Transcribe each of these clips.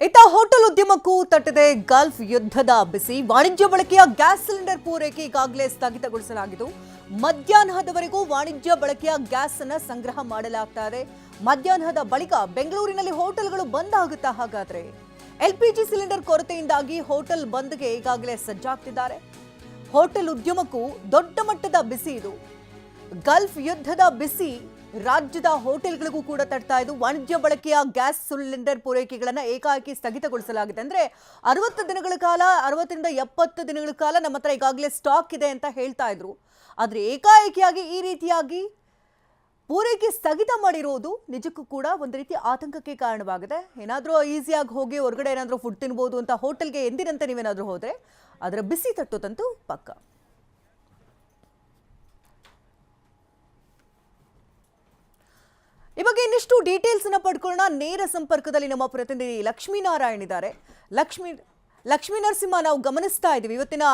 ಇತ್ತ hotel ಉದ್ಯಮಕ್ಕೂ ತಟ್ಟದೆ Gulf ಯುದ್ಧದ ಬಿಸಿ. ವಾಣಿಜ್ಯ ಬಳಕೆಯ ಗ್ಯಾಸ್ ಸಿಲಿಂಡರ್ ಪೂರೈಕೆ ಈಗಾಗಲೇ ಸ್ಥಗಿತಗೊಳಿಸಲಾಗಿದ್ದು, ಮಧ್ಯಾಹ್ನದವರೆಗೂ ವಾಣಿಜ್ಯ ಬಳಕೆಯ ಗ್ಯಾಸ್ ಅನ್ನು ಸಂಗ್ರಹ ಮಾಡಲಾಗ್ತಾ ಇದೆ. ಮಧ್ಯಾಹ್ನದ ಬಳಿಕ ಬೆಂಗಳೂರಿನಲ್ಲಿ ಹೋಟೆಲ್ಗಳು ಬಂದ್ ಆಗುತ್ತಾ? ಹಾಗಾದ್ರೆ ಎಲ್ಪಿಜಿ ಸಿಲಿಂಡರ್ ಕೊರತೆಯಿಂದಾಗಿ ಹೋಟೆಲ್ ಬಂದ್ಗೆ ಈಗಾಗಲೇ ಸಜ್ಜಾಗ್ತಿದ್ದಾರೆ. ಹೋಟೆಲ್ ಉದ್ಯಮಕ್ಕೂ ದೊಡ್ಡ ಮಟ್ಟದ ಬಿಸಿ ಇದು. ಗಲ್ಫ್ ಯುದ್ಧದ ಬಿಸಿ ರಾಜ್ಯದ ಹೋಟೆಲ್ಗಳಿಗೂ ಕೂಡ ತಡ್ತಾ ಇದ್ದು, ವಾಣಿಜ್ಯ ಬಳಕೆಯ ಗ್ಯಾಸ್ ಸಿಲಿಂಡರ್ ಪೂರೈಕೆಗಳನ್ನು ಏಕಾಏಕಿ ಸ್ಥಗಿತಗೊಳಿಸಲಾಗಿದೆ. ಅಂದ್ರೆ 60 ದಿನಗಳ ಕಾಲ, 60ರಿಂದ 70 ದಿನಗಳ ಕಾಲ ನಮ್ಮ ಹತ್ರ ಈಗಾಗಲೇ ಸ್ಟಾಕ್ ಇದೆ ಅಂತ ಹೇಳ್ತಾ ಇದ್ರು. ಆದ್ರೆ ಏಕಾಏಕಿಯಾಗಿ ಈ ರೀತಿಯಾಗಿ ಪೂರೈಕೆ ಸ್ಥಗಿತ ಮಾಡಿರೋದು ನಿಜಕ್ಕೂ ಕೂಡ ಒಂದು ರೀತಿ ಆತಂಕಕ್ಕೆ ಕಾರಣವಾಗಿದೆ. ಏನಾದರೂ ಈಸಿಯಾಗಿ ಹೋಗಿ ಹೊರಗಡೆ ಏನಾದರೂ ಫುಡ್ ತಿನ್ಬೋದು ಅಂತ ಹೋಟೆಲ್ಗೆ ಎಂದಿನಂತೆ ನೀವೇನಾದರೂ ಹೋದ್ರೆ ಅದರ ಬಿಸಿ ತಟ್ಟೋದಂತೂ ಪಕ್ಕ. ಇವಾಗ ಇನ್ನಿಷ್ಟು ಡೀಟೇಲ್ಸ್ ಅನ್ನ ಪಡ್ಕೊಳ್ಳೋಣ. ನೇರ ಸಂಪರ್ಕದಲ್ಲಿ ನಮ್ಮ ಪ್ರತಿನಿಧಿ ಲಕ್ಷ್ಮೀನಾರಾಯಣ್ ಇದ್ದಾರೆ. ಲಕ್ಷ್ಮೀ ನರಸಿಂಹ, ನಾವು ಗಮನಿಸ್ತಾ ಇದ್ದೀವಿ ಇವತ್ತಿನ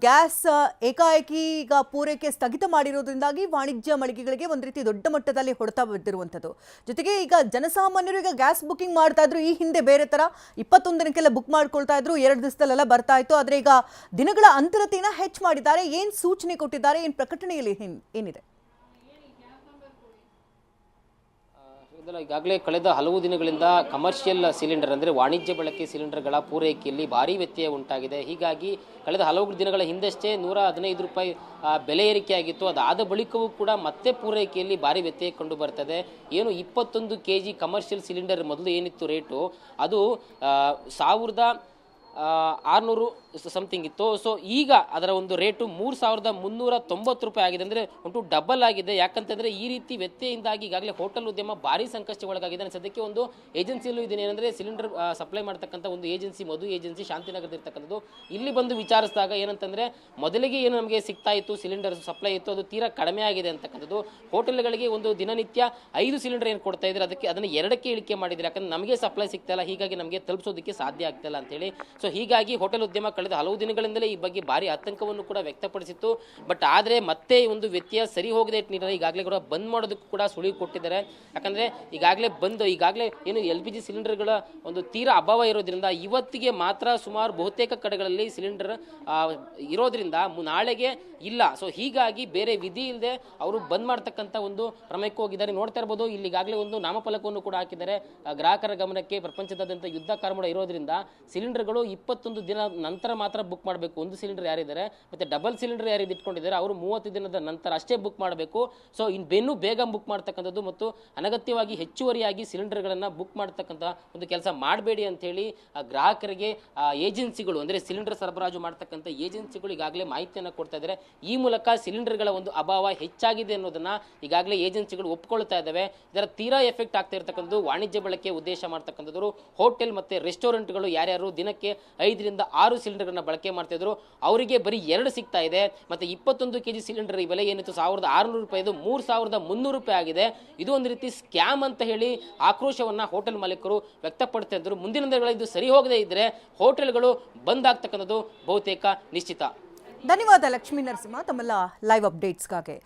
ಗ್ಯಾಸ್ ಏಕಾಏಕಿ ಈಗ ಪೂರೈಕೆ ಸ್ಥಗಿತ ಮಾಡಿರೋದ್ರಿಂದಾಗಿ ವಾಣಿಜ್ಯ ಮಳಿಗೆಗಳಿಗೆ ಒಂದು ರೀತಿ ದೊಡ್ಡ ಮಟ್ಟದಲ್ಲಿ ಹೊಡೆತ ಬಿದ್ದಿರುವಂಥದ್ದು. ಜೊತೆಗೆ ಈಗ ಜನಸಾಮಾನ್ಯರು ಈಗ ಗ್ಯಾಸ್ ಬುಕಿಂಗ್ ಮಾಡ್ತಾ ಇದ್ರು. ಈ ಹಿಂದೆ ಬೇರೆ ತರ 21 ದಿನಕ್ಕೆಲ್ಲ ಬುಕ್ ಮಾಡ್ಕೊಳ್ತಾ ಇದ್ರು, 2 ದಿವಸದಲ್ಲೆಲ್ಲ ಬರ್ತಾ ಇತ್ತು. ಆದ್ರೆ ಈಗ ದಿನಗಳ ಅಂತರತೆಯನ್ನ ಹೆಚ್ಚು ಮಾಡಿದ್ದಾರೆ. ಏನ್ ಸೂಚನೆ ಕೊಟ್ಟಿದ್ದಾರೆ, ಏನ್ ಪ್ರಕಟಣೆಯಲ್ಲಿ ಏನಿದೆ? ಈಗಾಗಲೇ ಕಳೆದ ಹಲವು ದಿನಗಳಿಂದ ಕಮರ್ಷಿಯಲ್ ಸಿಲಿಂಡರ್ ಅಂದರೆ ವಾಣಿಜ್ಯ ಬಳಕೆ ಸಿಲಿಂಡರ್ಗಳ ಪೂರೈಕೆಯಲ್ಲಿ ಭಾರಿ ವ್ಯತ್ಯಯ ಉಂಟಾಗಿದೆ. ಹೀಗಾಗಿ ಕಳೆದ ಹಲವು ದಿನಗಳ ಹಿಂದಷ್ಟೇ 115 ರೂಪಾಯಿ ಬೆಲೆ ಏರಿಕೆಯಾಗಿತ್ತು. ಅದಾದ ಬಳಿಕವೂ ಕೂಡ ಮತ್ತೆ ಪೂರೈಕೆಯಲ್ಲಿ ಭಾರಿ ವ್ಯತ್ಯಯ ಕಂಡು ಬರ್ತದೆ. ಏನು 21 kg ಕಮರ್ಷಿಯಲ್ ಸಿಲಿಂಡರ್ ಮೊದಲು ಏನಿತ್ತು ರೇಟು, ಅದು 1600 ಸಮಥಿಂಗ್ ಇತ್ತು. ಸೊ ಈಗ ಅದರ ಒಂದು ರೇಟು 3390 ರೂಪಾಯಿ ಆಗಿದೆ. ಅಂದರೆ ಒಂದು ಡಬಲ್ ಆಗಿದೆ. ಯಾಕಂತಂದರೆ ಈ ರೀತಿ ವ್ಯತ್ಯಯಿಂದಾಗಿ ಈಗಾಗಲೇ ಹೋಟೆಲ್ ಉದ್ಯಮ ಭಾರಿ ಸಂಕಷ್ಟಕ್ಕೊಳಗಾಗಿದೆ. ಸದ್ಯಕ್ಕೆ ಒಂದು ಏಜೆನ್ಸಿಯಲ್ಲೂ ಇದೀನಿ. ಏನಂದರೆ ಸಿಲಿಂಡರ್ ಸಪ್ಲೈ ಮಾಡ್ತಕ್ಕಂಥ ಒಂದು ಏಜೆನ್ಸಿ, ಮಧು ಏಜೆನ್ಸಿ, ಶಾಂತಿನಗರದಿರ್ತಕ್ಕಂಥದ್ದು. ಇಲ್ಲಿ ಬಂದು ವಿಚಾರಿಸಿದಾಗ ಏನಂತಂದರೆ, ಮೊದಲಿಗೆ ಏನು ನಮಗೆ ಸಿಗ್ತಾ ಇತ್ತು ಸಿಲಿಂಡರ್ ಸಪ್ಲೈ ಇತ್ತು, ಅದು ತೀರಾ ಕಡಿಮೆ ಆಗಿದೆ ಅಂತಕ್ಕಂಥದ್ದು. ಹೋಟೆಲ್ಗಳಿಗೆ ಒಂದು ದಿನನಿತ್ಯ 5 ಸಿಲಿಂಡರ್ ಏನು ಕೊಡ್ತಾ ಇದ್ದಾರೆ, ಅದನ್ನು 2ಕ್ಕೆ ಇಳಿಕೆ ಮಾಡಿದ್ದಾರೆ. ಯಾಕಂದರೆ ನಮಗೆ ಸಪ್ಲೈ ಸಿಗ್ತಾ ಇಲ್ಲ, ಹೀಗಾಗಿ ನಮಗೆ ತಲುಪಿಸೋದಕ್ಕೆ ಸಾಧ್ಯ ಆಗ್ತಾ ಇಲ್ಲ ಅಂತೇಳಿ. ಸೊ ಹೀಗಾಗಿ ಹೋಟೆಲ್ ಉದ್ಯಮ ಕಳೆದ ಹಲವು ದಿನಗಳಿಂದಲೇ ಈ ಬಗ್ಗೆ ಭಾರಿ ಆತಂಕವನ್ನು ಕೂಡ ವ್ಯಕ್ತಪಡಿಸಿತ್ತು. ಬಟ್ ಆದರೆ ಮತ್ತೆ ಒಂದು ವ್ಯತ್ಯಯ ಸರಿ ಹೋಗದೆ ನಿಟ್ಟಿನಲ್ಲಿ ಈಗಾಗಲೇ ಕೂಡ ಬಂದ್ ಮಾಡೋದಕ್ಕೂ ಕೂಡ ಸುಳಿವು ಕೊಟ್ಟಿದ್ದಾರೆ. ಯಾಕಂದರೆ ಈಗಾಗಲೇ ಏನು LPG ಸಿಲಿಂಡರ್ಗಳ ಒಂದು ತೀರಾ ಅಭಾವ ಇರೋದ್ರಿಂದ ಇವತ್ತಿಗೆ ಮಾತ್ರ ಸುಮಾರು ಬಹುತೇಕ ಕಡೆಗಳಲ್ಲಿ ಸಿಲಿಂಡರ್ ಇರೋದ್ರಿಂದ ನಾಳೆಗೆ ಇಲ್ಲ. ಸೊ ಹೀಗಾಗಿ ಬೇರೆ ವಿಧಿ ಇಲ್ಲದೆ ಅವರು ಬಂದ್ ಮಾಡ್ತಕ್ಕಂಥ ಒಂದು ಕ್ರಮಕ್ಕೆ ಹೋಗಿದ್ದಾರೆ. ನೋಡ್ತಾ ಇರ್ಬೋದು, ಇಲ್ಲಿ ಈಗಾಗಲೇ ಒಂದು ನಾಮಫಲಕವನ್ನು ಕೂಡ ಹಾಕಿದ್ದಾರೆ. ಗ್ರಾಹಕರ ಗಮನಕ್ಕೆ ಪ್ರಪಂಚದಾದ್ಯಂತ ಯುದ್ಧ ಕಾರ್ಮೋಡ ಇರೋದ್ರಿಂದ ಸಿಲಿಂಡರ್ಗಳು 21 ದಿನ ನಂತರ ಮಾತ್ರ ಬುಕ್ ಮಾಡಬೇಕು. ಒಂದು ಸಿಲಿಂಡರ್ ಯಾರಿದ್ದಾರೆ ಮತ್ತೆ ಡಬಲ್ ಸಿಲಿಂಡರ್ ಯಾರು ಇಟ್ಕೊಂಡಿದ್ದಾರೆ ಅವರು 30 ದಿನದ ನಂತರ ಅಷ್ಟೇ ಬುಕ್ ಮಾಡಬೇಕು. ಸೊ ಇನ್ನು ಬೇಗ ಬುಕ್ ಮಾಡ್ತಕ್ಕಂಥದ್ದು ಮತ್ತು ಅನಗತ್ಯವಾಗಿ ಹೆಚ್ಚುವರಿಯಾಗಿ ಸಿಲಿಂಡರ್ಗಳನ್ನು ಬುಕ್ ಮಾಡ್ತಕ್ಕಂಥ ಒಂದು ಕೆಲಸ ಮಾಡಬೇಡಿ ಅಂತೇಳಿ ಗ್ರಾಹಕರಿಗೆ ಏಜೆನ್ಸಿಗಳು, ಅಂದರೆ ಸಿಲಿಂಡರ್ ಸರಬರಾಜು ಮಾಡ್ತಕ್ಕಂಥ ಏಜೆನ್ಸಿಗಳು ಈಗಾಗಲೇ ಮಾಹಿತಿಯನ್ನು ಕೊಡ್ತಾ ಇದ್ದಾರೆ. ಈ ಮೂಲಕ ಸಿಲಿಂಡರ್ಗಳ ಒಂದು ಅಭಾವ ಹೆಚ್ಚಾಗಿದೆ ಅನ್ನೋದನ್ನ ಈಗಾಗಲೇ ಏಜೆನ್ಸಿಗಳು ಒಪ್ಕೊಳ್ತಾ ಇದ್ದಾವೆ. ಇದರ ತೀರಾ ಎಫೆಕ್ಟ್ ಆಗ್ತಾ ಇರತಕ್ಕಂಥದ್ದು ವಾಣಿಜ್ಯ ಬಳಕೆ ಉದ್ದೇಶ ಮಾಡ್ತಕ್ಕಂಥದ್ದು ಹೋಟೆಲ್ ಮತ್ತೆ ರೆಸ್ಟೋರೆಂಟ್ಗಳು ಯಾರ್ಯಾರು ದಿನಕ್ಕೆ 5ರಿಂದ 6 ಸಿಲಿಂಡರ್ಗಳನ್ನ ಬಳಕೆ ಮಾಡ್ತಾ ಇದ್ರು ಅವರಿಗೆ ಬರೀ 2 ಸಿಗ್ತಾ ಇದೆ. ಮತ್ತೆ 21 kg ಸಿಲಿಂಡರ್ ಬೆಲೆ ಏನಿತ್ತು 1600 ರೂಪಾಯಿ, 3300 ರೂಪಾಯಿ ಆಗಿದೆ. ಇದು ಒಂದು ರೀತಿ ಸ್ಕ್ಯಾಮ್ ಅಂತ ಹೇಳಿ ಆಕ್ರೋಶವನ್ನ ಹೋಟೆಲ್ ಮಾಲೀಕರು ವ್ಯಕ್ತಪಡ್ತಾ ಇದ್ರು. ಮುಂದಿನ ದಿನಗಳಲ್ಲಿ ಇದು ಸರಿ ಹೋಗದೇ ಇದ್ರೆ ಹೋಟೆಲ್ಗಳು ಬಂದ್ ಆಗ್ತಕ್ಕಂಥದ್ದು ಬಹುತೇಕ ನಿಶ್ಚಿತ. ಧನ್ಯವಾದ ಲಕ್ಷ್ಮೀ ನರಸಿಂಹ, ತಮ್ಮೆಲ್ಲ ಲೈವ್ ಅಪ್ಡೇಟ್ಸ್ಗಾಗಿ.